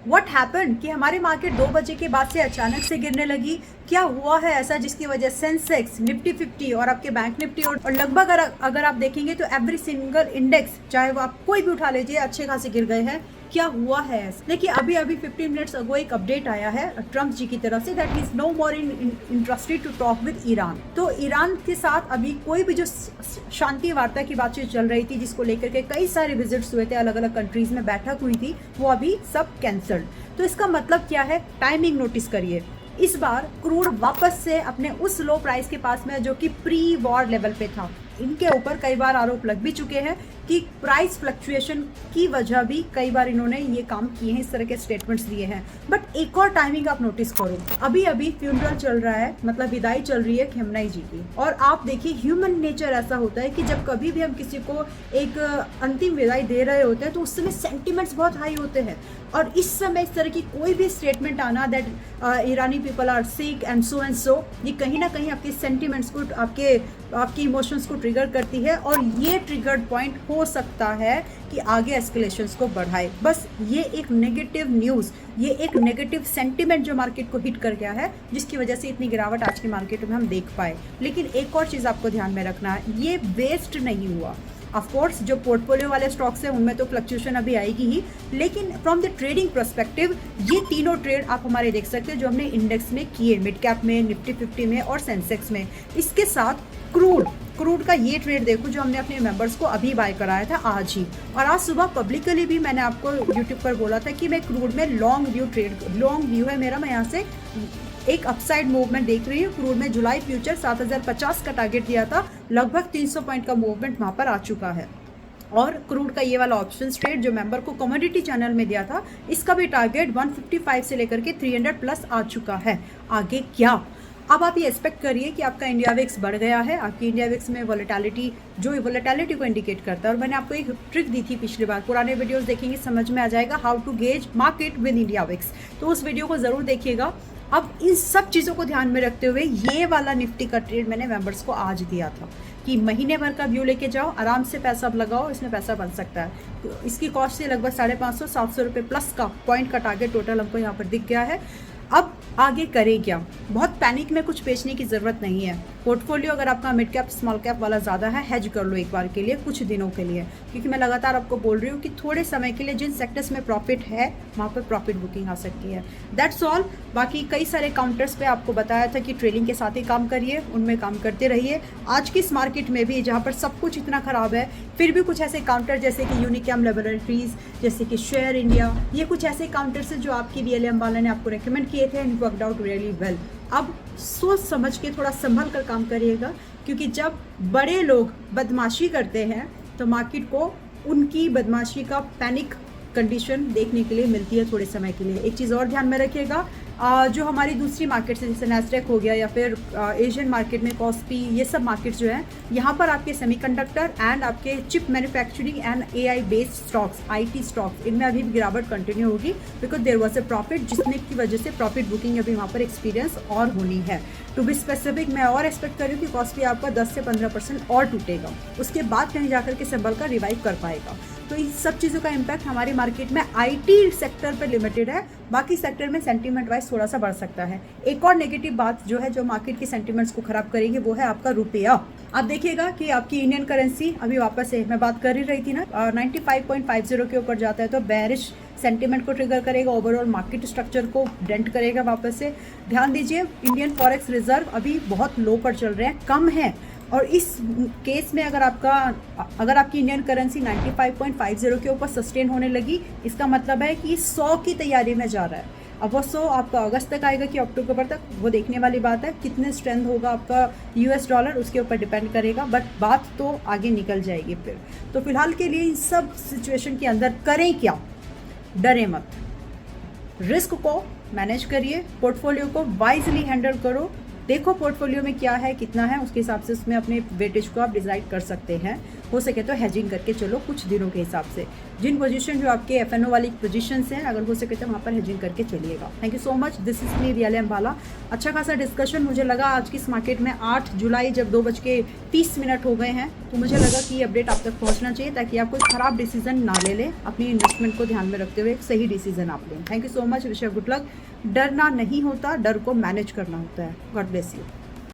What happen कि हमारी market 2 बजे के बाद से अचानक से गिरने लगी। क्या हुआ है ऐसा जिसकी वजह सेंसेक्स, निफ्टी 50 और आपके बैंक निफ्टी और लगभग अगर आप देखेंगे तो एवरी सिंगल इंडेक्स, चाहे वो आप कोई भी उठा लीजिए, अच्छे खासे गिर गए हैं। क्या हुआ है? देखिए अभी 15 मिनट्स अगो एक अपडेट आया है ट्रम्प जी की तरफ से that is no more interested to talk with Iran. तो ईरान के साथ अभी कोई भी जो शांति वार्ता की बातचीत चल रही थी, जिसको लेकर के कई सारे विजिट्स हुए थे, अलग अलग कंट्रीज में बैठक हुई थी, वो अभी सब कैंसल्ड। तो इसका मतलब क्या है? टाइमिंग नोटिस करिए। इस बार क्रूड वापस से अपने उस लो प्राइस के पास में जो कि प्री वॉर लेवल पे था। इनके ऊपर कई बार आरोप लग भी चुके हैं कि प्राइस फ्लक्चुएशन की वजह भी कई बार इन्होंने ये काम किए हैं, इस तरह के स्टेटमेंट्स दिए हैं। बट एक और टाइमिंग आप नोटिस करो, अभी अभी फ्यूनरल चल रहा है, मतलब विदाई चल रही है खेमनाई जी की। और आप देखिए ह्यूमन नेचर ऐसा होता है कि जब कभी भी हम किसी को एक अंतिम विदाई दे रहे होते हैं तो उस समय सेंटिमेंट्स बहुत हाई होते हैं। और इस समय इस तरह की कोई भी स्टेटमेंट आना दैट ईरानी people are sick and so, ये कहीं ना कहीं आपके सेंटिमेंट्स को, आपके इमोशंस को ट्रिगर करती है। और ये ट्रिगर्ड पॉइंट हो सकता है कि आगे एस्केलेशंस को बढ़ाए। बस ये एक नेगेटिव न्यूज़, ये एक नेगेटिव सेंटिमेंट जो मार्केट को हिट कर गया है, जिसकी वजह से इतनी गिरावट आज की मार्केट में हम देख पाए। लेकिन एक और चीज़ आपको ध्यान में रखना है, ये वेस्ट नहीं हुआ। ऑफकोर्स जो पोर्टफोलियो वाले स्टॉक्स हैं उनमें तो फ्लक्चुएशन अभी आएगी ही, लेकिन फ्रॉम द ट्रेडिंग पर्सपेक्टिव ये तीनों ट्रेड आप हमारे देख सकते हैं जो हमने इंडेक्स में किए, मिड कैप में, निफ्टी 50 में और सेंसेक्स में। इसके साथ क्रूड का ये ट्रेड देखो जो हमने अपने मेंबर्स को अभी बाय कराया था आज ही। और आज सुबह पब्लिकली भी मैंने आपको यूट्यूब पर बोला था कि मैं क्रूड में लॉन्ग व्यू है मेरा। मैं यहाँ से एक अपसाइड मूवमेंट देख रही हूँ। क्रूड में जुलाई फ्यूचर 7050 का टारगेट दिया था, लगभग 300 पॉइंट का मूवमेंट वहाँ पर आ चुका है। और क्रूड का ये वाला ऑप्शन ट्रेड जो मेंबर को कमोडिटी चैनल में दिया था, इसका भी टारगेट 155 से लेकर के 300 प्लस आ चुका है। आगे क्या? अब आप ये एक्सपेक्ट करिए कि आपका इंडिया विक्स बढ़ गया है। आपकी इंडिया विक्स में वोलेटिलिटी को इंडिकेट करता है। और मैंने आपको एक ट्रिक दी थी पिछली बार, पुराने वीडियोस देखेंगे समझ में आ जाएगा, how to gauge market with India VIX. तो उस वीडियो को ज़रूर देखिएगा। अब इन सब चीज़ों को ध्यान में रखते हुए ये वाला निफ्टी का ट्रेड मैंने मेंबर्स को आज दिया था कि महीने भर का व्यू लेके जाओ, आराम से पैसा लगाओ, इसमें पैसा बन सकता है। तो इसकी कॉस्ट से लगभग 550-700 रुपये प्लस का पॉइंट का टारगेट टोटल हमको यहाँ पर दिख गया है। अब आगे करें क्या? बहुत पैनिक में कुछ बेचने की ज़रूरत नहीं है। पोर्टफोलियो अगर आपका मिड कैप स्मॉल कैप वाला ज़्यादा है, हेज कर लो एक बार के लिए, कुछ दिनों के लिए, क्योंकि मैं लगातार आपको बोल रही हूँ कि थोड़े समय के लिए जिन सेक्टर्स में प्रॉफिट है वहाँ पर प्रॉफिट बुकिंग आ सकती है। That's all. बाकी कई सारे काउंटर्स पे आपको बताया था कि ट्रेडिंग के साथ ही काम करिए, उनमें काम करते रहिए। आज की इस मार्केट में भी जहाँ पर सब कुछ इतना ख़राब है, फिर भी कुछ ऐसे काउंटर जैसे कि यूनिकैम लेबोरेटरीज, जैसे कि शेयर इंडिया, ये कुछ ऐसे काउंटर्स हैं जो आपकी BLA अंबाला ने आपको रेकमेंड किए थे and worked out really well. अब सोच समझ के थोड़ा संभल कर काम करिएगा, क्योंकि जब बड़े लोग बदमाशी करते हैं तो मार्केट को उनकी बदमाशी का पैनिक कंडीशन देखने के लिए मिलती है थोड़े समय के लिए। एक चीज़ और ध्यान में रखिएगा, जो हमारी दूसरी मार्केट से जैसे नैस्डैक हो गया या फिर एशियन मार्केट में कॉस्पी, ये सब मार्केट्स जो हैं, यहाँ पर आपके सेमीकंडक्टर एंड आपके chip manufacturing and AI based stocks, IT stocks, इनमें अभी भी गिरावट कंटिन्यू होगी, because there was a profit, जिसने की वजह से प्रॉफिट बुकिंग अभी वहाँ पर एक्सपीरियंस और होनी है। टू बी स्पेसिफिक, मैं और एक्सपेक्ट कर रही हूँ कि कॉस्पी आपका 10 से 15% और टूटेगा, उसके बाद कहीं जाकर के संभल कर रिवाइव कर पाएगा। तो इन सब चीज़ों का इम्पैक्ट हमारी मार्केट में IT सेक्टर पर लिमिटेड है, बाकी सेक्टर में सेंटीमेंट वाइज थोड़ा सा बढ़ सकता है। एक और नेगेटिव बात जो है जो मार्केट की सेंटीमेंट्स को खराब करेगी वो है आपका रुपया। आप देखिएगा कि आपकी इंडियन करेंसी अभी वापस से, मैं बात कर ही रही थी ना, 95.50 के ऊपर जाता है तो बेरिश सेंटीमेंट को ट्रिगर करेगा, ओवरऑल मार्केट स्ट्रक्चर को डेंट करेगा वापस से। ध्यान दीजिए, इंडियन फॉरेक्स रिजर्व अभी बहुत लो पर चल रहे हैं, कम है। और इस केस में अगर आपकी इंडियन करेंसी 95.50 के ऊपर सस्टेन होने लगी, इसका मतलब है कि 100 की तैयारी में जा रहा है। अब वो 100 आपका अगस्त तक आएगा कि अक्टूबर तक, वो देखने वाली बात है। कितने स्ट्रेंथ होगा आपका US डॉलर, उसके ऊपर डिपेंड करेगा, बट बात तो आगे निकल जाएगी फिर। तो फिलहाल के लिए इन सब सिचुएशन के अंदर करें क्या? डरे मत, रिस्क को मैनेज करिए, पोर्टफोलियो को वाइजली हैंडल करो, देखो पोर्टफोलियो में क्या है कितना है, उसके हिसाब से उसमें अपने वेटेज को आप डिसाइड कर सकते हैं। हो सके तो हेजिंग करके चलो कुछ दिनों के हिसाब से। जिन पोजीशन जो आपके एफएनओ वाली पोजीशंस हैं, अगर हो सके तो वहाँ पर हेजिंग करके चलिएगा। Thank you so much. This is me रियाले अंबाला। अच्छा खासा डिस्कशन मुझे लगा आज की इस मार्केट में। 8 जुलाई जब 2:30 हो गए हैं, तो मुझे लगा कि ये अपडेट आप तक पहुँचना चाहिए ताकि आप कोई ख़राब डिसीजन ना ले लें। अपनी इन्वेस्टमेंट को ध्यान में रखते हुए एक सही डिसीजन आप लें। Thank you so much. Wish you good luck. डरना नहीं होता, डर को मैनेज करना होता है। God bless you.